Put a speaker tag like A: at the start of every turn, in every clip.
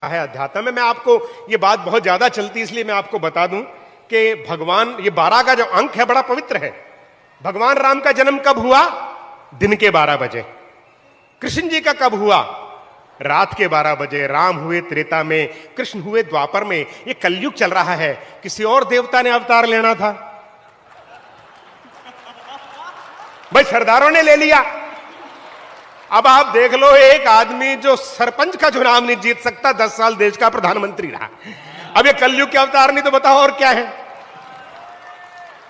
A: है अध्यात्म में। मैं आपको ये बात बहुत ज्यादा चलती इसलिए मैं आपको बता दूं कि भगवान, ये 12 का जो अंक है बड़ा पवित्र है। भगवान राम का जन्म कब हुआ? दिन के 12 बजे। कृष्ण जी का कब हुआ? रात के 12 बजे। राम हुए त्रेता में, कृष्ण हुए द्वापर में। ये कलयुग चल रहा है, किसी और देवता ने अवतार लेना था, भाई सरदारों ने ले लिया। अब आप देख लो, एक आदमी जो सरपंच का चुनाव नहीं जीत सकता 10 साल देश का प्रधानमंत्री रहा। अब ये कलयुग के अवतार नहीं तो बताओ और क्या है।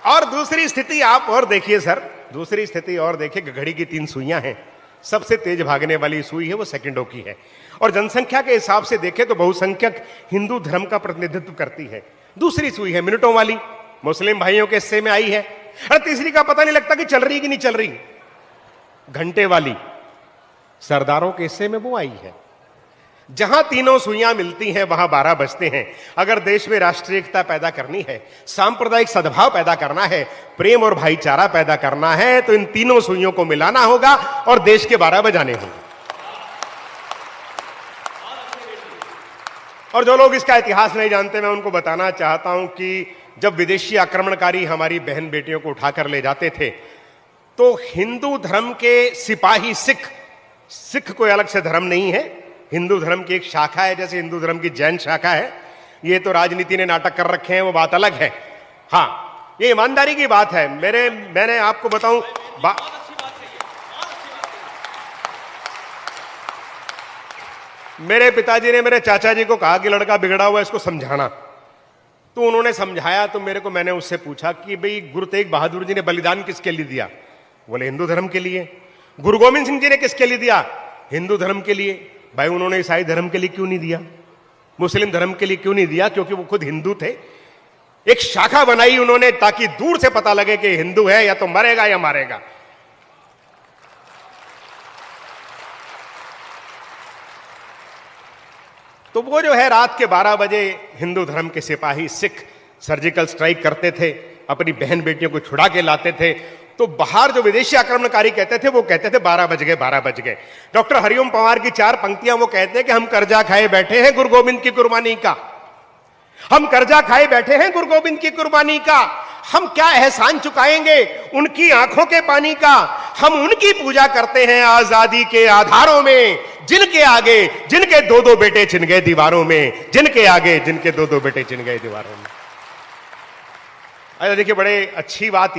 A: और दूसरी स्थिति आप और देखिए सर, दूसरी स्थिति और देखिए, घड़ी की 3 सुइयां हैं। सबसे तेज भागने वाली सुई है वो सेकंडों की है, और जनसंख्या के हिसाब से देखें तो बहुसंख्यक हिंदू धर्म का प्रतिनिधित्व करती है। दूसरी सुई है मिनटों वाली, मुस्लिम भाइयों के हिस्से में आई है। और तीसरी का पता नहीं लगता कि चल रही कि नहीं चल रही, घंटे वाली, सरदारों के हिस्से में वो आई है। जहां तीनों सुइयां मिलती हैं वहां 12 बजते हैं। अगर देश में राष्ट्रीय एकता पैदा करनी है, सांप्रदायिक सद्भाव पैदा करना है, प्रेम और भाईचारा पैदा करना है, तो इन तीनों सुइयों को मिलाना होगा और देश के 12 बजाने होंगे। और जो लोग इसका इतिहास नहीं जानते, मैं उनको बताना चाहता हूं कि जब विदेशी आक्रमणकारी हमारी बहन बेटियों को उठाकर ले जाते थे, तो हिंदू धर्म के सिपाही सिख कोई अलग से धर्म नहीं है, हिंदू धर्म की एक शाखा है, जैसे हिंदू धर्म की जैन शाखा है। ये तो राजनीति ने नाटक कर रखे हैं, वो बात अलग है। हाँ, ये ईमानदारी की बात है। मैंने आपको बताऊं, मेरे पिताजी ने मेरे चाचा जी को कहा कि लड़का बिगड़ा हुआ, इसको समझाना। तो उन्होंने समझाया, तो मैंने उससे पूछा कि भाई गुरु तेग बहादुर जी ने बलिदान किसके लिए दिया? बोले हिंदू धर्म के लिए। गुरु गोविंद सिंह जी ने किसके लिए दिया? हिंदू धर्म के लिए। भाई उन्होंने ईसाई धर्म के लिए क्यों नहीं दिया? मुस्लिम धर्म के लिए क्यों नहीं दिया? क्योंकि वो खुद हिंदू थे। एक शाखा बनाई उन्होंने ताकि दूर से पता लगे कि हिंदू है, या तो मरेगा या मारेगा। तो वो जो है रात के 12 बजे हिंदू धर्म के सिपाही सिख सर्जिकल स्ट्राइक करते थे, अपनी बहन बेटियों को छुड़ा के लाते थे। तो बाहर जो विदेशी आक्रमणकारी कहते थे, वो कहते थे 12 बज गए, 12 बज गए। डॉक्टर हरिओम पंवार की 4 पंक्तियां वो कहते हैं कि हम कर्जा खाए बैठे हैं गुरु गोविंद की कुर्बानी का। हम कर्जा खाए बैठे हैं गुरु गोविंद की कुर्बानी का। हम क्या एहसान चुकाएंगे उनकी आंखों के पानी का। हम उनकी पूजा करते हैं आजादी के आधारों में, जिनके आगे जिनके 2-2 बेटे छिन गए दीवारों में, जिनके आगे जिनके 2-2 बेटे छिन गए दीवारों में। अरे देखिए, बड़े अच्छी बात